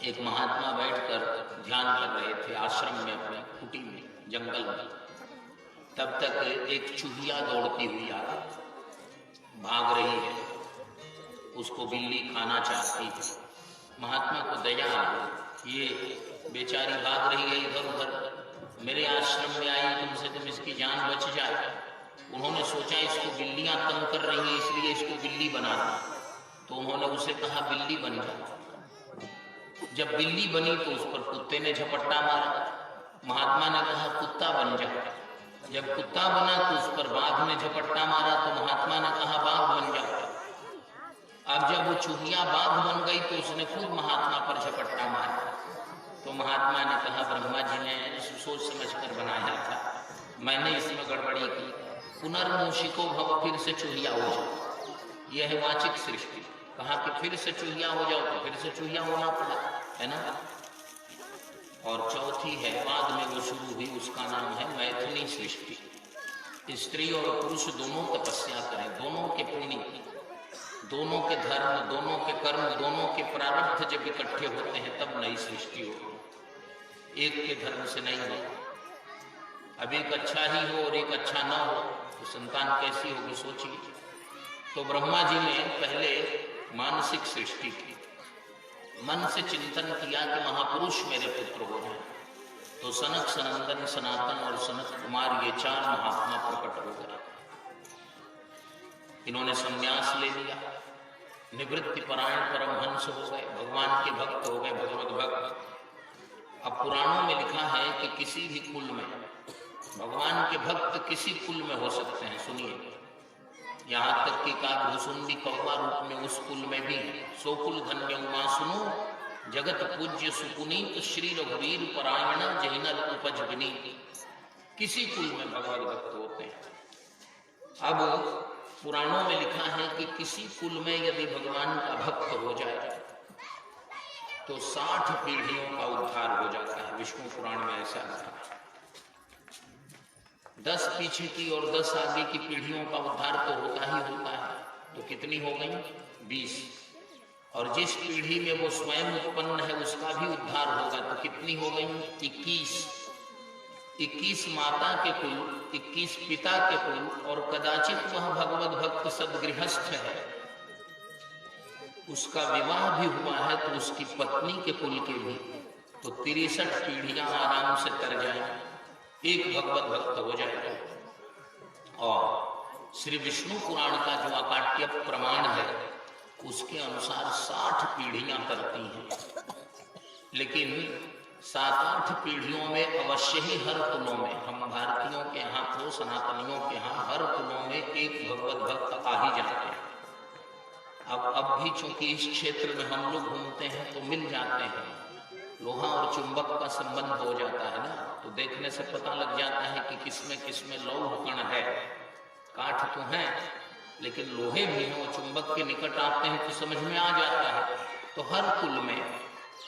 एक महात्मा बैठकर ध्यान कर रहे थे आश्रम में, अपने कुटी में, जंगल में। तब तक एक चूहिया दौड़ती हुई आ रही, भाग रही है, उसको बिल्ली खाना चाहती है। महात्मा को दया आ गई, ये बेचारी भाग रही है इधर उधर, मेरे आश्रम में आई, तुमसे तुम इसकी जान बच जाए। उन्होंने सोचा इसको बिल्लियां तंग कर रही हैं, इसलिए इसको बिल्ली बना दी। तो उन्होंने उसे कहा बिल्ली बन जा। जब बिल्ली बनी तो उस पर कुत्ते ने झपट्टा मारा। महात्मा ने कहा कुत्ता बन जा। जब कुत्ता बना तो उस पर बाघ ने झपट्टा मारा, तो महात्मा ने कहा बाघ बन जा। अब जब वो चूहिया बाघ बन गई तो उसने खुद महात्मा पर झपट्टा मारा। तो महात्मा ने कहा ब्रह्मा जी ने सोच समझ कर बनाया था, मैंने इसमें गड़बड़ी की, पुनर्मूषिको भव, फिर से चूहिया हो जाओ। यह है वाचिक सृष्टि। कहा कि फिर से चूहिया हो जाओ, तो फिर से चूहिया होना पड़ा, है ना। और चौथी है, बाद में वो शुरू हुई, उसका नाम है मैथिली सृष्टि। स्त्री और पुरुष दोनों तपस्या करें, दोनों के पुण्य, दोनों के धर्म, दोनों के कर्म, दोनों के प्रारब्ध जब इकट्ठे होते हैं तब नई सृष्टि हो। एक के धर्म से नहीं हो। अब एक अच्छा ही हो और एक अच्छा ना हो तो संतान कैसी होगी, सोचिए। तो ब्रह्मा जी ने पहले मानसिक सृष्टि की, मन से चिंतन किया कि महापुरुष मेरे पुत्र हो जाए। तो सनक, सनंदन, सनातन और सनत कुमार, ये चार महात्मा प्रकट हो गए। इन्होंने संन्यास ले लिया, निवृत्ति परायण परमहंस हो गए, भगवान के भक्त हो गए, भगवत भक्त। अब पुराणों में लिखा है कि किसी भी कुल में भगवान के भक्त किसी कुल में हो सकते हैं। सुनिए, यहाँ तक कि काकभुसुंडी कौवा रूप में उस कुल में भी है। सो कुल धन्य उमा सुनो, जगत पूज्य सुपुनीत, श्री रघुवीर परायण जैनल उपज विनीत। किसी कुल में भगवत भक्त होते हैं। अब पुराणों में लिखा है कि किसी कुल में यदि भगवान का भक्त हो जाए तो 60 पीढ़ियों का उद्धार हो जाता है। विष्णु पुराण में ऐसा लिखा है। 10 पीछे की और 10 आगे की पीढ़ियों का उद्धार तो होता ही होता है। तो कितनी हो गई? 20। और जिस पीढ़ी में वो स्वयं उत्पन्न है उसका भी उद्धार होगा तो कितनी हो गई? 21। 21 माता के कुल, 21 पिता के कुल, और कदाचित वह भगवत भक्त सदगृहस्थ है, उसका विवाह भी हुआ है तो उसकी पत्नी के कुल के भी, तो 63 पीढ़ियां आराम से तर जाए, एक भगवत भक्त हो जाएगा। और श्री विष्णु पुराण का जो अकाट्य प्रमाण है उसके अनुसार 60 पीढ़ियां तरती हैं। लेकिन 7-8 पीढ़ियों में अवश्य ही हर कुलों में, हम भारतीयों के यहाँ तो, सनातनियों के यहाँ हर कुलों में एक भगवत भक्त आ ही जाते हैं। अब भी चूंकि इस क्षेत्र में हम लोग घूमते हैं तो मिल जाते हैं। लोहा और चुंबक का संबंध हो जाता है ना, तो देखने से पता लग जाता है कि किसमें लौह कण है। काठ तो है लेकिन लोहे भी हैं, वो चुंबक के निकट आते हैं तो समझ में आ जाता है। तो हर कुल में,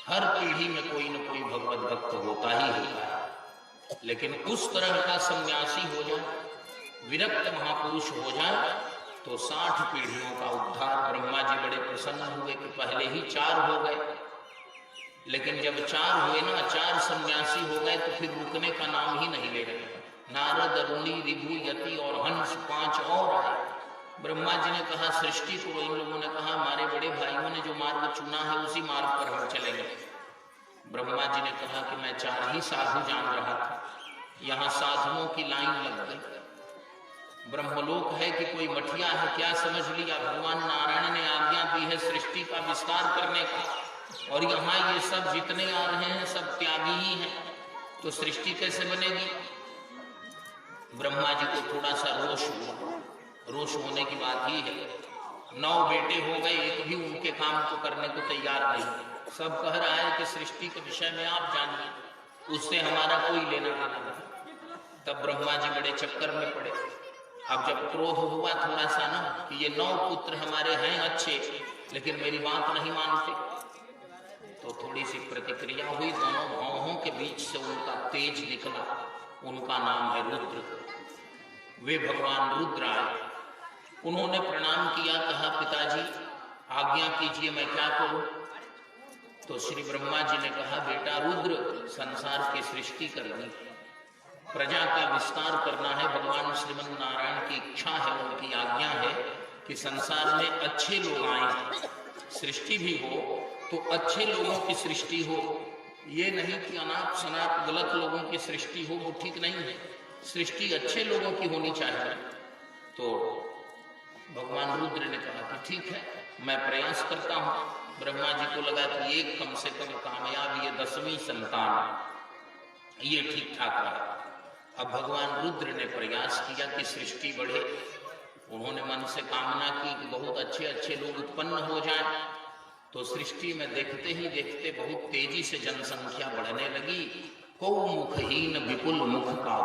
हर पीढ़ी में कोई न कोई भगवत भक्त होता ही होता है। लेकिन उस तरह का सन्यासी हो जाए, विरक्त महापुरुष हो जाए तो 60 पीढ़ियों का उद्धार। ब्रह्मा जी बड़े प्रसन्न हुए कि पहले ही 4 हो गए, लेकिन जब 4 हुए ना, 4 सन्यासी हो गए तो फिर रुकने का नाम ही नहीं ले रहे। नारद, अरुणी, ऋभु, यति और हंस 5 और आए। ब्रह्मा जी ने कहा सृष्टि को, इन लोगों ने कहा हमारे बड़े भाइयों ने जो मार्ग चुना है उसी मार्ग पर हम चलेंगे। ब्रह्मा जी ने कहा कि मैं 4 ही साधु जान रहा था, यहाँ साधुओं की लाइन लग गई। ब्रह्मलोक है कि कोई मठिया है, क्या समझ लिया? भगवान नारायण ने आज्ञा दी है सृष्टि का विस्तार करने का, और यहाँ ये सब जितने आ रहे हैं सब त्यागी ही हैं, तो सृष्टि कैसे बनेगी? ब्रह्मा जी को थोड़ा सा रोष हुआ। रोष होने की बात ही है, 9 बेटे हो गए, एक भी उनके काम को करने को तैयार नहीं। सब कह रहा है कि सृष्टि के विषय में आप जानिए, उससे हमारा कोई लेना देना नहीं। तब ब्रह्मा जी बड़े चक्कर में पड़े। अब जब क्रोध हुआ थोड़ा सा ना कि ये 9 पुत्र हमारे हैं अच्छे, लेकिन मेरी बात नहीं मानते, तो थोड़ी सी प्रतिक्रिया हुई। दोनों भौहों के बीच से उनका तेज निकला, उनका नाम है रुद्र। वे भगवान रुद्र आए, उन्होंने प्रणाम किया, कहा पिताजी आज्ञा कीजिए मैं क्या करूं? तो श्री ब्रह्मा जी ने कहा, बेटा रुद्र, संसार की सृष्टि करनी, प्रजा का विस्तार करना है। भगवान श्रीमन नारायण की इच्छा है, उनकी आज्ञा है कि संसार में अच्छे लोग आए, सृष्टि भी हो तो अच्छे लोगों की सृष्टि हो। ये नहीं कि अनाप शनाप गलत लोगों की सृष्टि हो, वो ठीक नहीं है। सृष्टि अच्छे लोगों की होनी चाहिए। तो भगवान रुद्र ने कहा कि ठीक है, मैं प्रयास करता हूं। ब्रह्मा जी को लगा कि एक कम से कम कामयाब, ये 10वीं संतान, ये ठीक ठाक रहा। अब भगवान रुद्र ने प्रयास किया कि सृष्टि बढ़े। उन्होंने मन से कामना की कि बहुत अच्छे अच्छे लोग उत्पन्न हो जाएं। तो सृष्टि में देखते ही देखते बहुत तेजी से जनसंख्या बढ़ने लगी। कौ मुखहीन विपुल मुख का,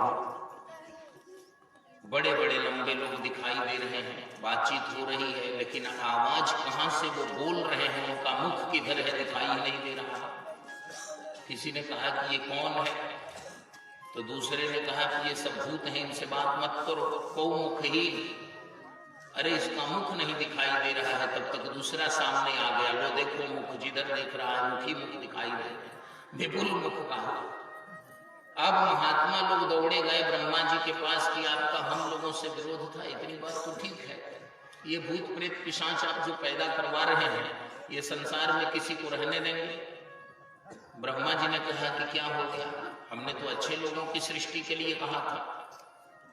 बड़े बड़े लंबे लोग दिखाई दे रहे हैं, बातचीत हो रही है, लेकिन आवाज कहां से वो बोल रहे हैं, उनका मुख किधर है दिखाई नहीं दे रहा। किसी ने कहा कि ये कौन है, तो दूसरे ने कहा कि ये सब भूत हैं, इनसे बात मत करो। कौ मुखहीन, अरे इसका मुख नहीं दिखाई दे रहा है। तब तक दूसरा सामने आ गया, वो देखो मुख जिधर देख रहा है मुख ही मुख दिखाई दे, विपुल मुख का। अब महात्मा लोग दौड़े गए ब्रह्मा जी के पास कि आपका हम लोगों से विरोध था, इतनी बात तो ठीक है, ये भूत प्रेत पिशाच आप जो पैदा करवा रहे हैं, ये संसार में किसी को रहने देंगे? ब्रह्मा जी ने कहा कि क्या हो गया, हमने तो अच्छे लोगों की सृष्टि के लिए कहा था।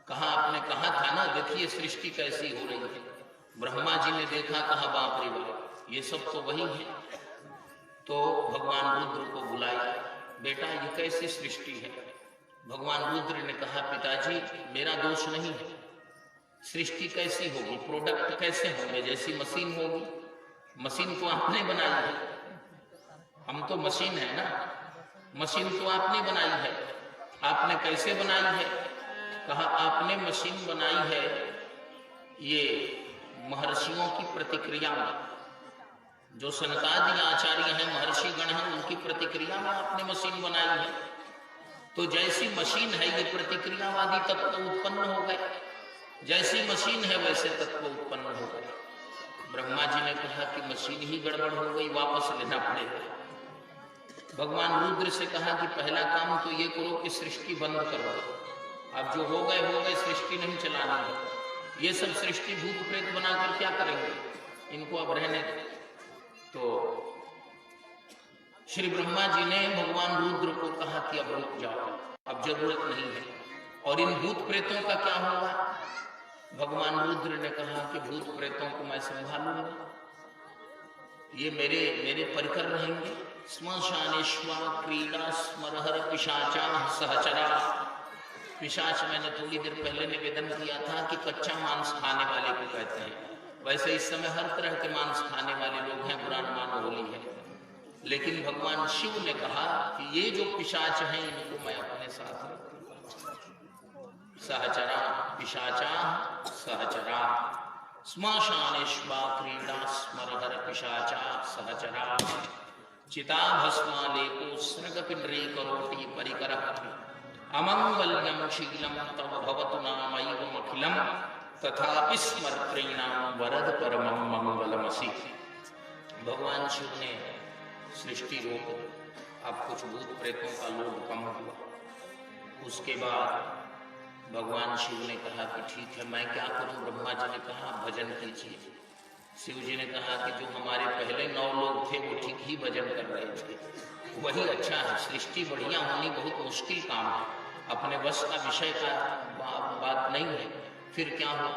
कहा आपने कहा था ना, देखिए सृष्टि कैसी हो रही है। ब्रह्मा जी ने देखा, कहा बाप रे बाप, ये सब तो वही है। तो भगवान रुद्र को बुलाया, बेटा ये कैसी सृष्टि है? भगवान रुद्र ने कहा, पिताजी मेरा दोष नहीं है, सृष्टि कैसी होगी, प्रोडक्ट कैसे होंगे, जैसी मशीन होगी। मशीन तो आपने बनाई है, हम तो मशीन है ना, मशीन तो आपने बनाई है। आपने कैसे बनाई है? कहा आपने मशीन बनाई है ये महर्षियों की प्रतिक्रिया में, जो सनकादि आचार्य हैं, महर्षि गण हैं, उनकी प्रतिक्रिया में आपने मशीन बनाई है। तो जैसी मशीन है ये प्रतिक्रियावादी तत्व उत्पन्न हो गए, जैसी मशीन है वैसे तत्व उत्पन्न हो गए। ब्रह्मा जी ने कहा कि मशीन ही गड़बड़ हो गई, वापस लेना पड़ेगा। भगवान रुद्र से कहा कि पहला काम तो ये करो कि सृष्टि बंद करो, अब जो हो गए सृष्टि नहीं चलानी है। ये सब सृष्टि भूत प्रेत बनाकर क्या करेंगे, इनको अब रहने दो। तो श्री ब्रह्मा जी ने भगवान रुद्र को कहा कि अब रुक जाओ, अब जरूरत नहीं है। और इन भूत प्रेतों का क्या होगा? भगवान रुद्र ने कहा कि भूत प्रेतों को मैं संभालूंगा, ये मेरे परिकर रहेंगे। श्मशानेश्वा क्रीड़ा स्मरहर पिशाचा सहचरा। पिशाच मैंने थोड़ी देर पहले निवेदन किया था कि कच्चा मांस खाने वाले को कहते हैं, वैसे इस समय हर तरह के मांस खाने वाले लोग हैं, बुरा न मानो, होली है। लेकिन भगवान शिव ने कहा कि ये जो पिशाच हैं इनको मैं अपने साथ रखूंगा। सहचरा पिशाचा सहचरा, श्मशानेश्वा क्रीड़ा स्मरहर पिशाचा सहचरा, चिता भस्मालेको स्रगपिंडरी करोति परिकरः, अमंगल्यम शीलम तव भवतु नामैवम अखिलम, तथापि स्मर्तॄणाम वरद परमं मंगलमसि। भगवान शिव ने सृष्टि रोक दी। अब कुछ भूत प्रेतों का लोभ कम हुआ। उसके बाद भगवान शिव ने कहा कि ठीक है, मैं क्या करूं? ब्रह्मा जी ने कहा भजन कीजिए। शिव जी ने कहा कि जो हमारे पहले 9 लोग थे वो ठीक ही भजन कर रहे थे, वही अच्छा है। सृष्टि बढ़िया होनी बहुत मुश्किल काम है, अपने बस का विषय का बात नहीं है। फिर क्या हुआ?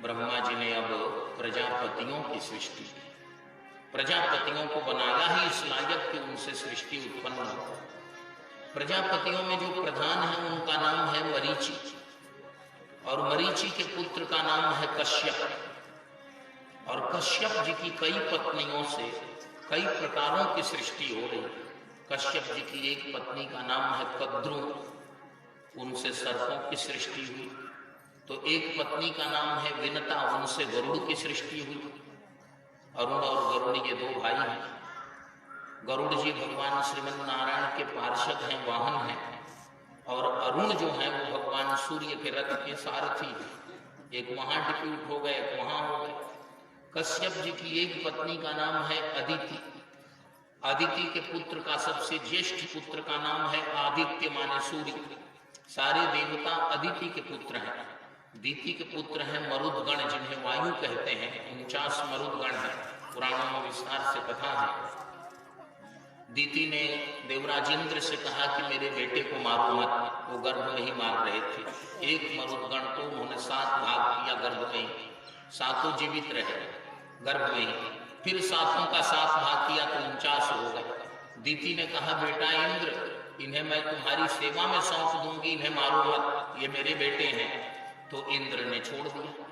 ब्रह्मा जी ने अब प्रजापतियों की सृष्टि की। प्रजापतियों को बनाया ही इस लायक कि उनसे सृष्टि उत्पन्न हो। प्रजापतियों में जो प्रधान है उनका नाम है मरीचि, और मरीचि के पुत्र का नाम है कश्यप। और कश्यप जी की कई पत्नियों से कई प्रकारों की सृष्टि हो रही। कश्यप जी की एक पत्नी का नाम है कद्रु, उनसे सर्पों की सृष्टि हुई। तो एक पत्नी का नाम है विनता, उनसे गरुड़ की सृष्टि हुई। अरुण और गरुड़ ये 2 भाई हैं। गरुड़ जी भगवान श्रीमन नारायण के पार्षद हैं, वाहन हैं, और अरुण जो है वो भगवान सूर्य के रथ के सारथी। एक वहां डिप्यूट हो गए, एक वहां हो गए। कश्यप जी की एक पत्नी का नाम है अदिति, अदिति के पुत्र का सबसे ज्येष्ठ पुत्र का नाम है आदित्य माने सूर्य। सारे देवता अदिति के पुत्र हैं। दिति के पुत्र हैं मरुदगण, जिन्हें वायु कहते हैं। 49 मरुदगण हैं, पुराणों में विस्तार से कथा है। दिति ने देवराज इंद्र से कहा कि मेरे बेटे को मारो मत, वो गर्भ में ही मार रहे थे। एक मरुदगण तो उन्होंने 7 भाग किया गर्भ में ही, 7 जीवित रहे गर्भ में ही। फिर 7 का 7 भाग किया तो 49 हो गए। दिति ने कहा बेटा इंद्र, इन्हें मैं तुम्हारी सेवा में सौंप दूंगी, इन्हें मारो मत, ये मेरे बेटे हैं। तो इंद्र ने छोड़ दिया।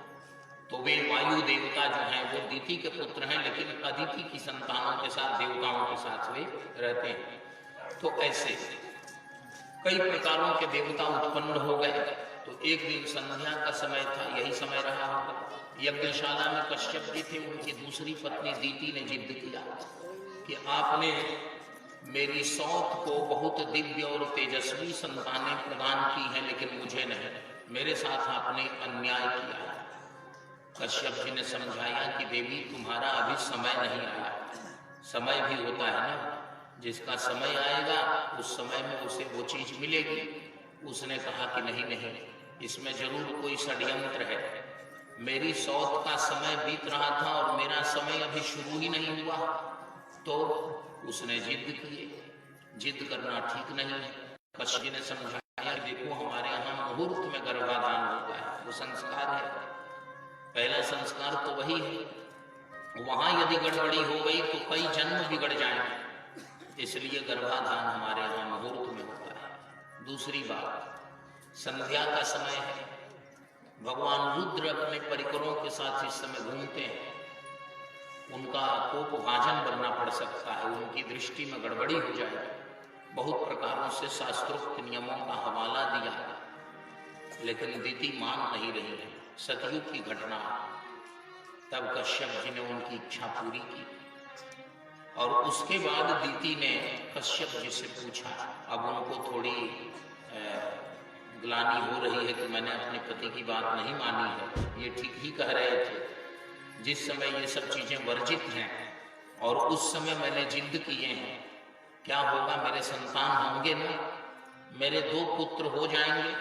तो वे वायु देवता जो हैं वो दिति के पुत्र हैं, लेकिन अदिति की संतानों के साथ, देवताओं के साथ वे रहते हैं। तो ऐसे कई प्रकारों के देवता उत्पन्न हो गए। तो एक दिन संध्या का समय था, यही समय रहा होगा। यज्ञशाला में कश्यप जी थे, उनकी दूसरी पत्नी दिति ने जिद किया कि आपने मेरी सौत को बहुत दिव्य और तेजस्वी संतानें प्रदान की हैं, लेकिन मुझे नहीं। मेरे साथ आपने अन्याय किया है। कश्यप जी ने समझाया कि देवी तुम्हारा अभी समय नहीं आया। समय भी होता है ना, जिसका समय आएगा उस समय में उसे वो चीज मिलेगी। उसने कहा कि नहीं नहीं, इसमें जरूर कोई षड्यंत्र है। मेरी सौत का समय बीत रहा था और मेरा समय अभी शुरू ही नहीं हुआ। तो उसने जिद की। जिद करना ठीक नहीं है। कश्यप जी ने समझाया देखो हमारे यहाँ मुहूर्त में गर्भाधान होता है, वो संस्कार है। पहला संस्कार तो वही है। वहां यदि गड़बड़ी हो गई तो कई जन्म बिगड़ जाएंगे, इसलिए गर्भाधान हमारे यहाँ मुहूर्त में होता है। दूसरी बात, संध्या का समय है। भगवान रुद्र अपने परिकरों के साथ इस समय घूमते हैं। उनका कोप भाजन बनना पड़ सकता है, उनकी दृष्टि में गड़बड़ी हो जाएगी। बहुत प्रकारों से शास्त्रोक्त नियमों का हवाला दिया, लेकिन दिति मान नहीं रही है। सतयुग की घटना। तब कश्यप जी ने उनकी इच्छा पूरी की और उसके बाद दिति ने कश्यप जी से पूछा। अब उनको थोड़ी ग्लानि हो रही है कि मैंने अपने पति की बात नहीं मानी है। ये ठीक ही कह रहे थे। जिस समय ये सब चीजें वर्जित हैं और उस समय मैंने जिद किए हैं, क्या होगा, मेरे संतान होंगे ना, मेरे 2 पुत्र हो जाएंगे।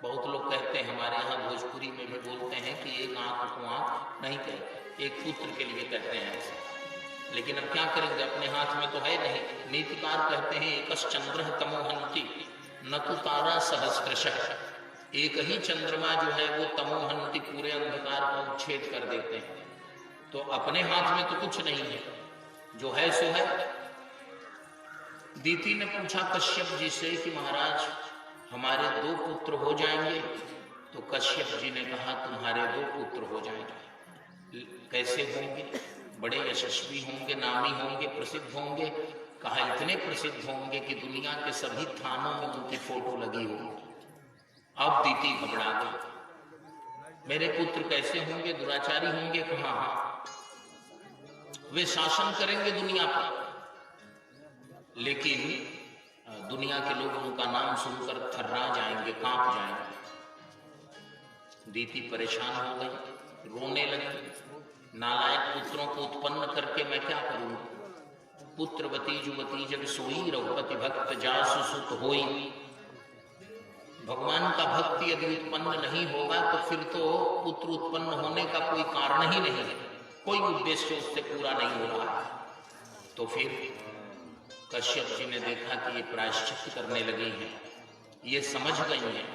बहुत लोग कहते हैं, हमारे यहाँ भोजपुरी में भी बोलते हैं कि एक आंख को आंख नहीं कहते, एक पुत्र के लिए कहते हैं ऐसा। लेकिन अब क्या करेंगे, अपने हाथ में तो है नहीं। नीतिकार कहते हैं एकश्चंद्रः तमोहन्ति न तु तारा सहस्रशः। एक ही चंद्रमा जो है वो तमोहन्ति, पूरे अंधकार का उच्छेद कर देते हैं। तो अपने हाथ में तो कुछ नहीं है, जो है सो है। दिति ने पूछा कश्यप जी से कि महाराज हमारे 2 पुत्र हो जाएंगे। तो कश्यप जी ने कहा तुम्हारे 2 पुत्र हो जाएंगे। कैसे होंगे? बड़े यशस्वी होंगे, नामी होंगे, प्रसिद्ध होंगे। कहा इतने प्रसिद्ध होंगे कि दुनिया के सभी थानों में उनकी फोटो लगी होगी। अब दिति घबरा गई। मेरे पुत्र कैसे होंगे? दुराचारी होंगे? कहा हाँ, वे शासन करेंगे दुनिया पर, लेकिन दुनिया के लोग उनका नाम सुनकर थर्रा जाएंगे, कांप जाएंगे। दिति परेशान हो गई, रोने लगी। नालायक पुत्रों को उत्पन्न करके मैं क्या करूं? पुत्रवती जुवती जग सोई, रघुपति भक्त जासु सुत होई। भगवान का भक्त यदि उत्पन्न नहीं होगा तो फिर तो पुत्र उत्पन्न होने का कोई कारण ही नहीं है, कोई उद्देश्य उससे पूरा नहीं हो रहा। तो फिर कश्यप जी ने देखा कि ये प्रायश्चित करने लगी हैं, ये समझ गई हैं,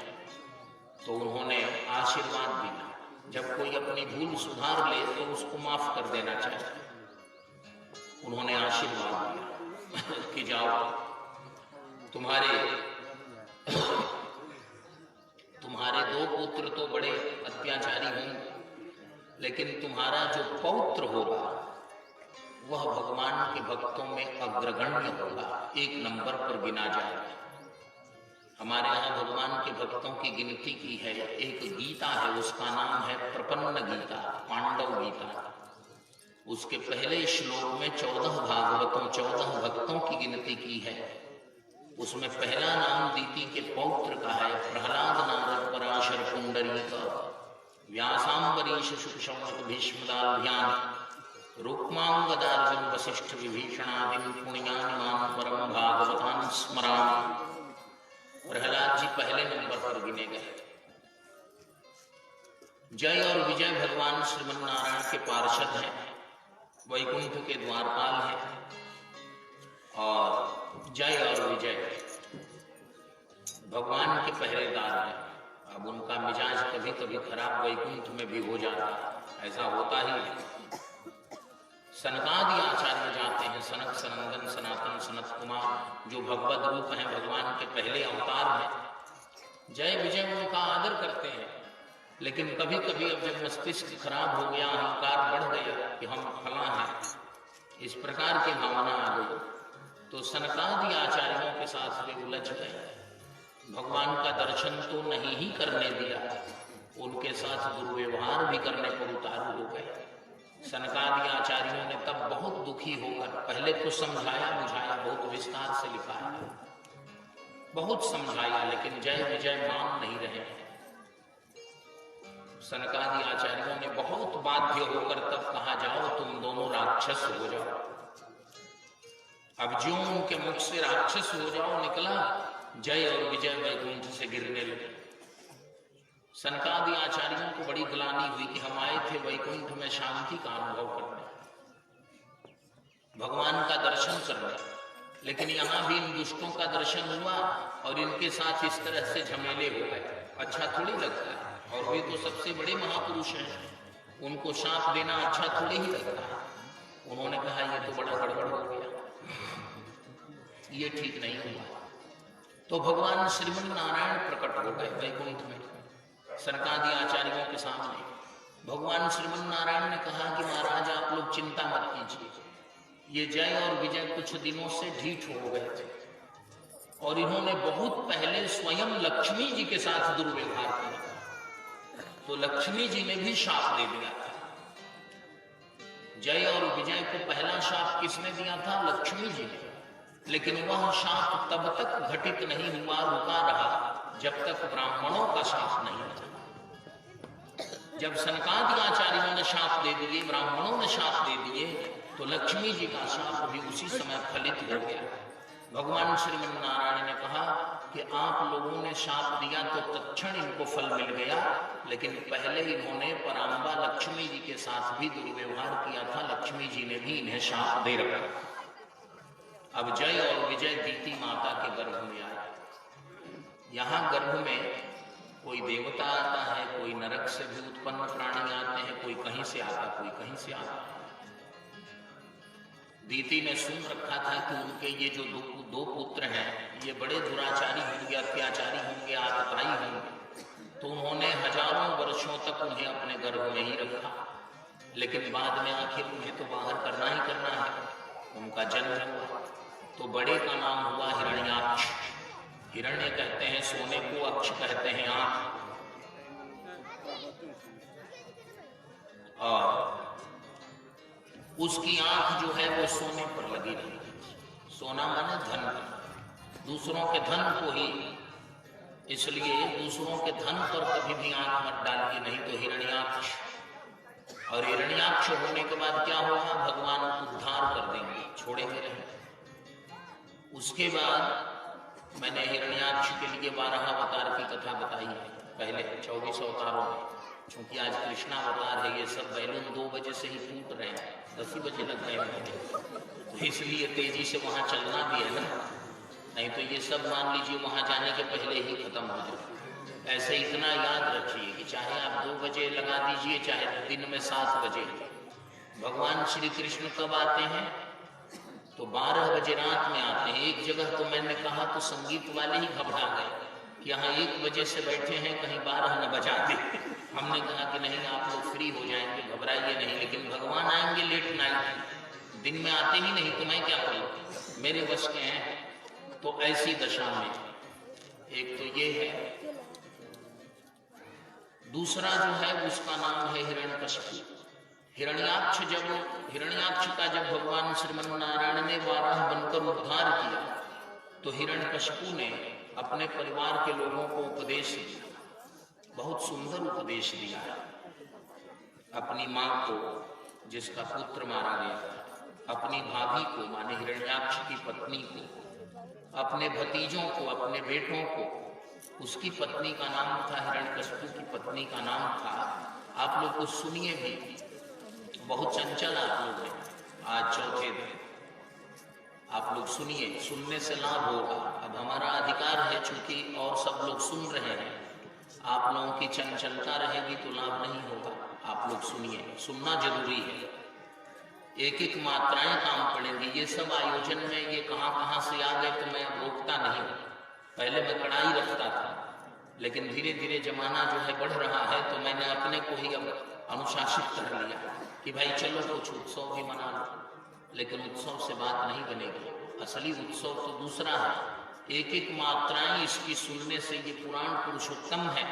तो उन्होंने आशीर्वाद दिया। जब कोई अपनी भूल सुधार ले तो उसको माफ कर देना चाहिए। उन्होंने आशीर्वाद दिया कि जाओ, तुम्हारे 2 पुत्र तो बड़े अत्याचारी होंगे, लेकिन तुम्हारा जो पौत्र होगा वह भगवान के भक्तों में अग्रगण्य होगा, 1 नंबर पर गिना जाएगा। हमारे यहाँ भगवान के भक्तों की गिनती की है। एक गीता है, उसका नाम है प्रपन्न गीता, पांडव गीता। उसके पहले श्लोक में 14 भागवतों, 14 भक्तों की गिनती की है। उसमें पहला नाम दिति के पौत्र का है, प्रहलाद, नारद, पराशर, पुंडरीक, व्यासांबरीश, शुक, शौनक, भीष्मदाभ्याम। रुक्मांगदार्जुन वशिष्ठ विभीषणादि पुण्यानिमान परम भागवतान स्मरामि। प्रहलाद जी पहले नंबर पर गिने गए। जय और विजय भगवान श्रीमन नारायण के पार्षद हैं, वैकुंठ के द्वारपाल हैं। और जय और विजय भगवान के पहरेदार हैं। अब उनका मिजाज कभी कभी खराब वैकुंठ में भी हो जाता है, ऐसा होता ही है। सनकादि आचार्य जाते हैं, सनक सनंदन सनातन सनत कुमार जो भगवत रूप हैं, भगवान के पहले अवतार हैं। जय विजय उनका आदर करते हैं। लेकिन कभी कभी अब जब मस्तिष्क खराब हो गया, अहंकार बढ़ गया कि हम फला हैं, इस प्रकार की भावना आ गई, तो सनकादि आचार्यों के साथ वे उलझ गए। भगवान का दर्शन तो नहीं ही करने दिया, उनके साथ दुर्व्यवहार भी करने पर उतारू हो गए। सनकादि आचार्यों ने तब बहुत दुखी होकर, पहले तो समझाया बुझाया, बहुत विस्तार से लिखा है, बहुत समझाया, लेकिन जय विजय मान नहीं रहे। सनकादि आचार्यों ने बहुत बाध्य होकर तब कहा, जाओ तुम दोनों राक्षस हो जाओ। अब जो उनके मुख से राक्षस हो जाओ निकला, जय और विजय वैकुंठ से गिरने लगे। सनकादि आचार्यों को बड़ी ग्लानि हुई कि हम आए थे वैकुंठ में शांति का अनुभव करने, भगवान का दर्शन करने, लेकिन यहाँ भी इन दुष्टों का दर्शन हुआ और इनके साथ इस तरह से झमेले हो गए। अच्छा थोड़ी लगता है, और वे तो सबसे बड़े महापुरुष हैं, उनको शाप देना अच्छा थोड़ी ही लगता है। उन्होंने कहा ये तो बड़ा गड़बड़ हो गया, ये ठीक नहीं हुआ। तो भगवान श्रीमन नारायण प्रकट हो गए वैकुंठ में सनकादि आचार्यों के सामने। भगवान श्रीमन नारायण ने कहा कि महाराज आप लोग चिंता मत कीजिए, ये जय और विजय कुछ दिनों से ढीठ हो गए थे और इन्होंने बहुत पहले स्वयं लक्ष्मी जी के साथ दुर्व्यवहार किया, तो लक्ष्मी जी ने भी शाप दे दिया था। जय और विजय को पहला शाप किसने दिया था? लक्ष्मी जी ने। लेकिन वह शाप तब तक घटित नहीं हुआ, रुका रहा जब तक ब्राह्मणों का शाप नहीं था। जब सनकादि आचार्यों ने शाप दे दिए, ब्राह्मणों ने शाप दे दिए, तो लक्ष्मी जी का शाप भी उसी समय फलित हो गया। भगवान श्रीमन नारायण ने कहा कि आप लोगों ने शाप दिया तो तत्क्षण इनको फल मिल गया, लेकिन पहले इन्होंने पराम्बा लक्ष्मी जी के साथ भी दुर्व्यवहार किया था, लक्ष्मी जी ने भी इन्हें शाप दे रखा। अब जय और विजय दीति माता के गर्भ में आए। यहाँ गर्भ में कोई देवता आता है, कोई नरक से भी उत्पन्न प्राणी आते हैं, कोई कहीं से आता, कोई कहीं से आता। दीति ने सुन रखा था कि उनके ये जो दो पुत्र हैं ये बड़े दुराचारी होंगे, अत्याचारी होंगे, आतताई होंगे, तो उन्होंने हजारों वर्षों तक उन्हें अपने गर्भ में ही रखा। लेकिन बाद में आखिर उन्हें तो बाहर करना ही करना है। उनका जन्म हुआ तो बड़े का नाम हुआ हिरण्याक्ष। हिरण्य कहते हैं सोने को, अक्ष कहते हैं आंख। और उसकी आंख जो है वो सोने पर लगी रही। सोना माने धन, दूसरों के धन को ही, इसलिए दूसरों के धन पर कभी भी आंख मत डालिए, नहीं तो हिरण्याक्ष। और हिरण्याक्ष होने के बाद क्या होगा? भगवान उद्धार कर देंगे, छोड़ेंगे नहीं। उसके बाद मैंने हिरण्याक्ष के लिए 12 अवतार की कथा बताई है पहले 24 अवतारों में। क्योंकि आज कृष्णावतार है, ये सब बैलून 2 बजे से ही टूट रहे हैं, 10 ही बजे लग गए हैं, तो इसलिए तेजी से वहां चलना भी है ना, नहीं तो ये सब मान लीजिए वहां जाने के पहले ही खत्म हो जाए। ऐसे इतना याद रखिए कि चाहे आप 2 बजे लगा दीजिए, चाहे दिन में 7 बजे, भगवान श्री कृष्ण कब आते हैं? तो 12 बजे रात में आते हैं। एक जगह तो मैंने कहा तो संगीत वाले ही घबरा गए कि यहाँ 1 बजे से बैठे हैं, कहीं 12 न बजा दे। हमने कहा कि नहीं, आप लोग फ्री हो जाएंगे, घबराइए नहीं, लेकिन भगवान आएंगे लेट नाइट, दिन में आते ही नहीं, तो मैं क्या करूं, मेरे वश के हैं। तो ऐसी दशा में एक तो ये है, दूसरा जो है उसका नाम है हिरण्यकशिपु। हिरण्याक्ष का जब भगवान श्रीमन नारायण ने 12 बनकर उद्धार किया, तो हिरण्यकशिपु ने अपने परिवार के लोगों को उपदेश दिया, बहुत सुंदर उपदेश दिया। अपनी मां को जिसका पुत्र मारा गया, अपनी भाभी को माने हिरण्याक्ष की पत्नी को, अपने भतीजों को, अपने बेटों को, उसकी पत्नी का नाम था हिरण्यकशिपु की पत्नी का नाम था, आप लोग को सुनिए भी, बहुत चंचल आप लोग हैं, आज चौथे दिन आप लोग सुनिए, सुनने से लाभ होगा। अब हमारा अधिकार है, चूंकि और सब लोग सुन रहे हैं, आप लोगों की चंचलता रहेगी तो लाभ नहीं होगा। आप लोग सुनिए, सुनना जरूरी है, एक एक मात्राएं काम पड़ेंगी। ये सब आयोजन में ये कहां से आ गए तो मैं अब रोकता नहीं। पहले मैं कड़ाई रखता था, लेकिन धीरे धीरे जमाना जो है बढ़ रहा है, तो मैंने अपने को ही अब अनुशासित कर लिया कि भाई चलो कुछ उत्सव भी मना लो, लेकिन उत्सव से बात नहीं बनेगी। असली उत्सव तो दूसरा है। एक एक मात्राएं इसकी सुनने से ये पुराण पुरुषोत्तम है।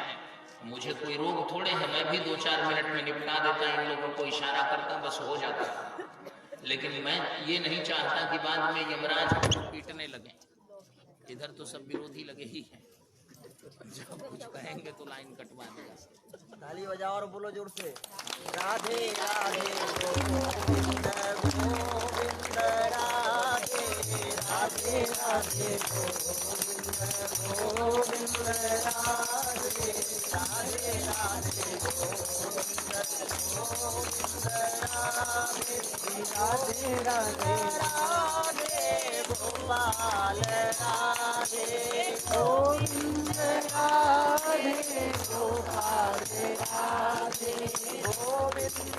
मुझे कोई रोग थोड़े है, मैं भी 2-4 मिनट में निपटा देता, इन लोगों को इशारा करता, बस हो जाता। लेकिन मैं ये नहीं चाहता कि बाद में यमराज हमको पीटने लगे। इधर तो सब विरोधी लगे ही हैं, जब कुछ कहेंगे तो लाइन कटवा देगा। ताली बजाओ और बोलो जोर से, राधे राधे गोविंद गोविंद राधे राधे राधे गोविंद राधे राधे राधे गोविंद राधे राधे राधे गोपाल राधे गोविंद राधे गोपाल राधे गोविंद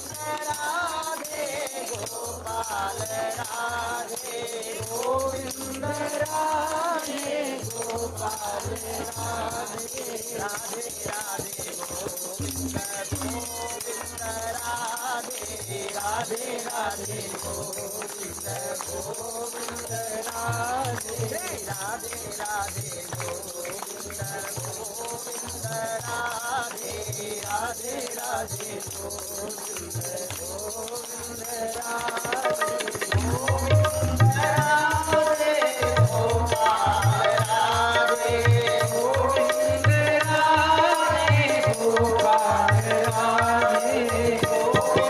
राधे गोपाल राधे गोविंद राधे गोपाल राधे राधे राधे गोविंद गोविंद राधे राधे राधे गोविंद गोविंद राधे राधे राधे गोविंद गोविंद राधे राधे राधे गोविंद गोविंद राधे गोविंद राधे गोपाल राधे गोविंद राधे गोपाल राधे गोविंद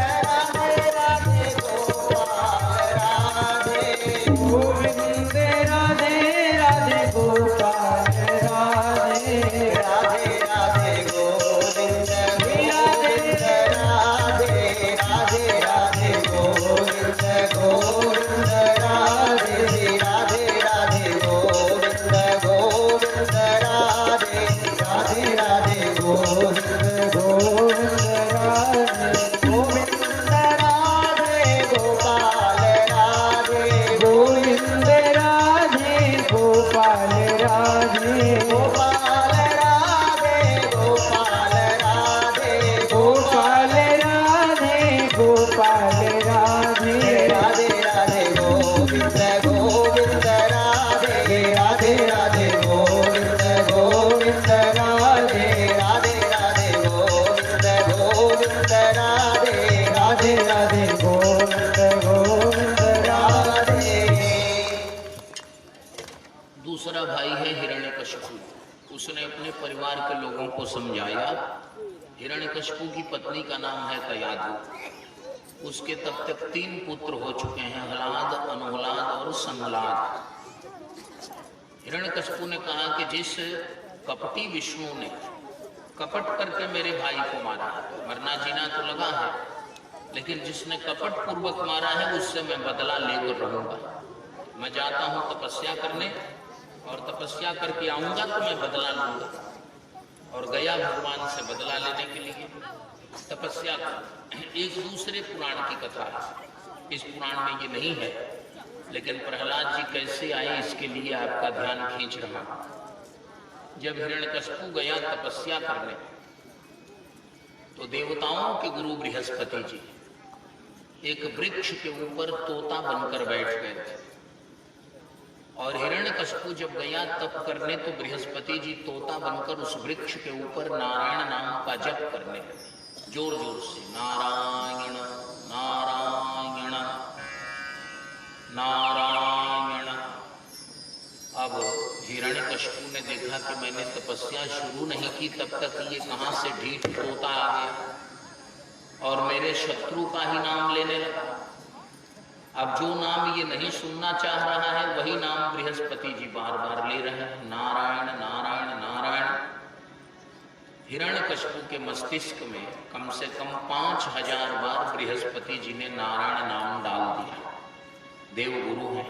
राधे राधे गोपाल राधे गोविंद राधे राधे गोपाल राधे राधे राधे गोविंद गोविंद राधे राधे राधे गोविंद गोविंद राधे राधे राधे गोविंद गोविंद राधे राधे राधे गोविंद गोविंद राधे गोविंद राधे गोपाल राधे गोविंद राधे गोपाल राधे गोपाल राधे गोपाल राधे गोपाल राधे गोपाल राधे राधे राधे गोविंद गोविंद राधे राधे राधे गोविंद गोविंद राधे राधे राधे गोविंद गोविंद राधे राधे राधे गोविंद गोविंद राधे। दूसरा भाई है हिरण्यकशिपु। उसने अपने परिवार के लोगों को समझाया। हिरण्यकशिपु की पत्नी का नाम है कयाधु। उसके तब तक 3 पुत्र हो चुके हैं, हलाद, अनुहलाद और संहलाद। हिरण्यकशिपु ने कहा कि जिस कपटी विष्णु ने कपट करके मेरे भाई को मारा, मरना जीना तो लगा है, लेकिन जिसने कपट पूर्वक मारा है उससे मैं बदला लेकर रहूंगा। मैं जाता हूं तपस्या करने, और तपस्या करके आऊंगा तो मैं बदला लूंगा। और गया भगवान से बदला लेने के लिए तपस्या कर। एक दूसरे पुराण की कथा है, इस पुराण में ये नहीं है, लेकिन प्रहलाद जी कैसे आए इसके लिए आपका ध्यान खींच रहा। जब हिरण्यकशिपु गया तपस्या करने, तो देवताओं के गुरु बृहस्पति जी एक वृक्ष के ऊपर तोता बनकर बैठ गए थे। और हिरण्यकशिपु जब गया तप करने, तो बृहस्पति जी तोता बनकर उस वृक्ष के ऊपर नारायण नाम का जप करने लगे, जोर जोर से, नारायण नारायण नारायण। अब हिरण्यकशिपु ने देखा कि मैंने तपस्या शुरू नहीं की तब तक ये कहां से ढीठ तोता आ गया। और मेरे शत्रु का ही नाम लेने लगा। अब जो नाम ये नहीं सुनना चाह रहा है वही नाम बृहस्पति जी बार बार ले रहे हैं, नारायण नारायण नारायण। हिरण्यकशिपु के मस्तिष्क में कम से कम 5000 बार बृहस्पति जी ने नारायण नाम डाल दिया। देवगुरु है।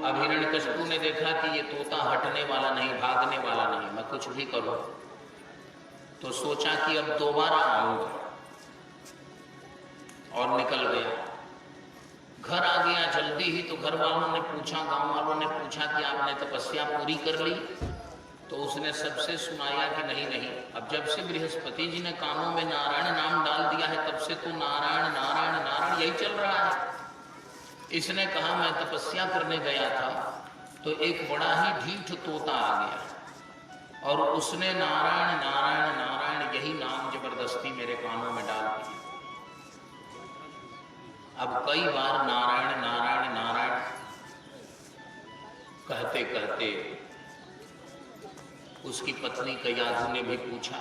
अब हिरण्यकशिपु ने देखा कि ये तोता हटने वाला नहीं, भागने वाला नहीं, मैं कुछ भी करूं, तो सोचा कि अब दोबारा आऊंगा और निकल गया। घर आ गया जल्दी ही, तो घर वालों ने पूछा, गांव वालों ने पूछा कि आपने तपस्या पूरी कर ली? तो उसने सबसे सुनाया कि नहीं नहीं, अब जब से बृहस्पति जी ने कानों में नारायण नाम डाल दिया है तब से तो नारायण नारायण नारायण यही चल रहा है। इसने कहा मैं तपस्या करने गया था तो एक बड़ा ही ढीठ तोता आ गया और उसने नारायण नारायण नारायण यही नाम जबरदस्ती मेरे कानों में डाल दिया। अब कई बार नारायण नारायण नारायण कहते कहते उसकी पत्नी कयाधु ने भी पूछा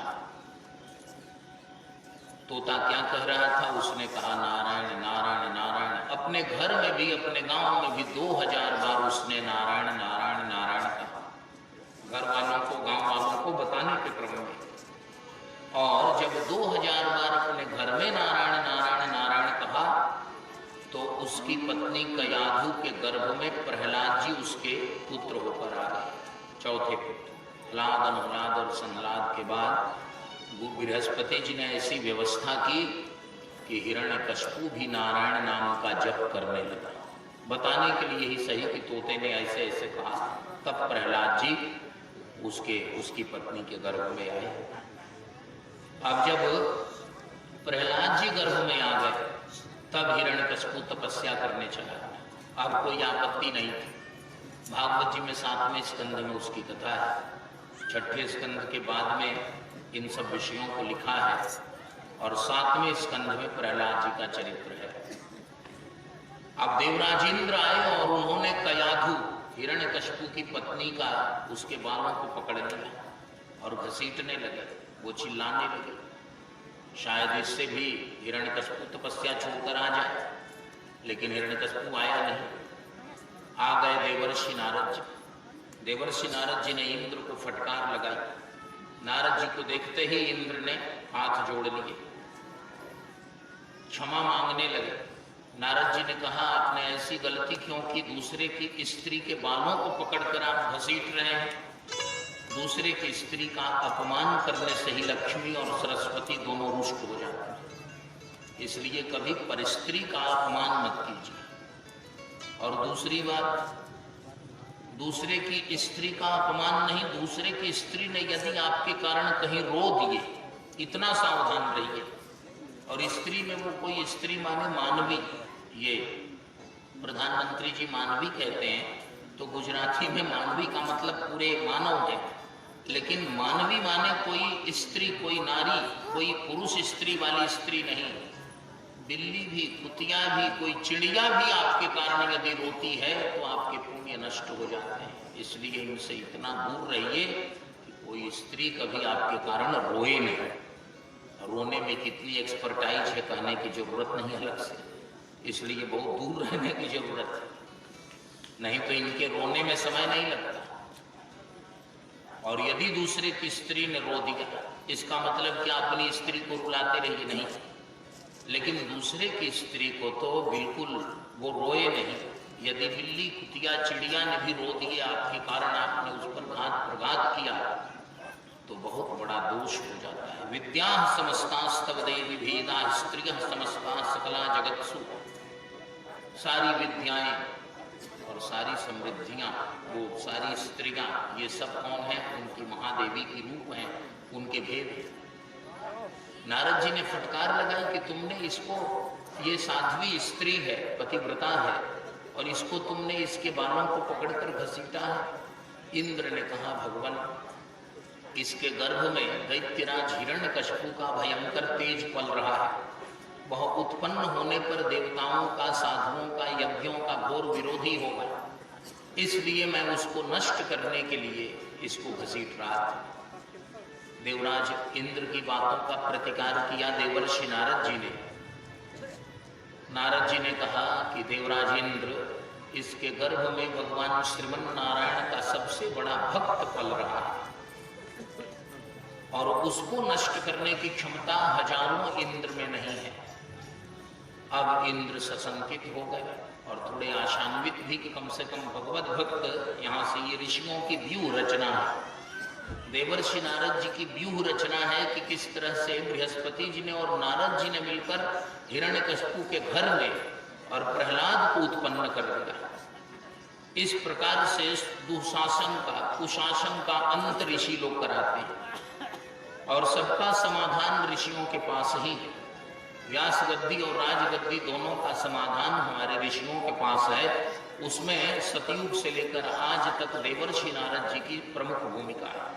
तोता क्या कह रहा था? उसने कहा नारायण नारायण नारायण। अपने घर में भी, अपने गांव में भी 2000 बार उसने नारायण नारायण नारायण कहा, घर वालों को, गांव वालों को बताने के क्रम में। और जब 2000 बार अपने घर में नारायण नारायण नारायण कहा तो उसकी पत्नी कयाधु के गर्भ में प्रहलाद जी उसके पुत्र होकर आ गए, चौथे पुत्र। लाद, अनुलाद और संलाद के बाद बृहस्पति जी ने ऐसी व्यवस्था की कि हिरण्यकशिपु भी नारायण नाम का जप करने लगा। बताने के लिए ही सही कि तोते ने ऐसे ऐसे कहा। तब प्रहलाद जी उसकी पत्नी के गर्भ में आए। अब जब प्रहलाद जी गर्भ में आ गए तब हिरण्यकशिपु तपस्या करने चला। अब कोई आपत्ति नहीं थी। भागवत जी में 7वें स्कंद में उसकी कथा है। 6ठे स्कंद के बाद में इन सब विषयों को लिखा है और 7वें स्कंद में प्रहलाद जी का चरित्र है। अब देवराज इंद्र आए और उन्होंने कयाधु हिरण्यकशिपु की पत्नी का, उसके बालों को पकड़ लिया और घसीटने लगे। वो चिल्लाने लगे, शायद इससे भी हिरण्यकशिपु तपस्या छोड़कर आ जाए, लेकिन हिरण्यकशिपु आया नहीं। आ गए देवर्षि नारद जी। देवर्षि नारद जी ने इंद्र को फटकार लगाई। नारद जी को देखते ही इंद्र ने हाथ जोड़ लिए, क्षमा मांगने लगे। नारद जी ने कहा आपने ऐसी गलती क्यों की? दूसरे की स्त्री के बालों को पकड़कर आप घसीट रहे हैं। दूसरे की स्त्री का अपमान करने से ही लक्ष्मी और सरस्वती दोनों रुष्ट हो जाते हैं, इसलिए कभी परस्त्री का अपमान मत कीजिए। और दूसरी बात, दूसरे की स्त्री का अपमान नहीं, दूसरे की स्त्री ने यदि आपके कारण कहीं रो दिए, इतना सावधान रहिए। और स्त्री में वो कोई स्त्री माने मानवी, ये प्रधानमंत्री जी मानवी कहते हैं तो गुजराती में मानवी का मतलब पूरे मानव है, लेकिन मानवी माने कोई स्त्री, कोई नारी, कोई पुरुष स्त्री वाली स्त्री नहीं। बिल्ली भी, कुतिया भी, कोई चिड़िया भी आपके कारण यदि रोती है तो आपके पुण्य नष्ट हो जाते हैं। इसलिए इनसे इतना दूर रहिए कि कोई स्त्री कभी आपके कारण रोए नहीं। रोने में कितनी एक्सपर्टाइज है कहने की जरूरत नहीं अलग से, इसलिए बहुत दूर रहने की जरूरत है, नहीं तो इनके रोने में समय नहीं लगता। और यदि दूसरे की स्त्री ने रो दिया, इसका मतलब कि अपनी स्त्री को रुलाते रहिए नहीं, लेकिन दूसरे की स्त्री को तो बिल्कुल वो रोए नहीं। यदि बिल्ली, कुतिया, चिड़िया ने भी रो दिए आपके कारण, आपने उस पर घात प्रघात किया, तो बहुत बड़ा दोष हो जाता है। विद्या समस्तास्तव देवी भेदा स्त्रियः समस्ता सकला जगत्सु। सारी विद्याएं और सारी समृद्धियां, वो सारी स्त्रियां, ये सब कौन है? उनकी महादेवी की रूप हैं, उनके भेद हैं। नारद जी ने फटकार लगाई कि तुमने इसको, ये साध्वी स्त्री है, पतिव्रता है, और इसको तुमने इसके बालों को पकड़कर घसीटा है। इंद्र ने कहा भगवान, इसके गर्भ में दैत्यराज हिरण्यकशिपु का भयंकर तेज पल रहा है। वह उत्पन्न होने पर देवताओं का, साधुओं का, यज्ञों का घोर विरोधी होगा, इसलिए मैं उसको नष्ट करने के लिए इसको घसीट रहा था। देवराज इंद्र की बातों का प्रतिकार किया देवर्षि नारद जी ने। नारद जी ने कहा कि देवराज इंद्र, इसके गर्भ में भगवान श्रीमन नारायण का सबसे बड़ा भक्त पल रहा है और उसको नष्ट करने की क्षमता हजारों इंद्र में नहीं है। अब इंद्र सशंकित हो गए और थोड़े आशान्वित भी कि कम से कम भगवत भक्त, यहाँ से ये ऋषियों की व्यूह रचना है, देवर्षि नारद जी की व्यूह रचना है कि किस तरह से बृहस्पति जी ने और नारद जी ने मिलकर हिरण्यकशिपु के घर में और प्रहलाद को उत्पन्न कर दिया। इस प्रकार से दुशासन का, कुशासन का अंत ऋषि लोग कराते हैं और सबका समाधान ऋषियों के पास ही है। व्यास गद्दी और राजगद्दी दोनों का समाधान हमारे ऋषियों के पास है। उसमें सतयुग से लेकर आज तक देवर्षि नारद जी की प्रमुख भूमिका है।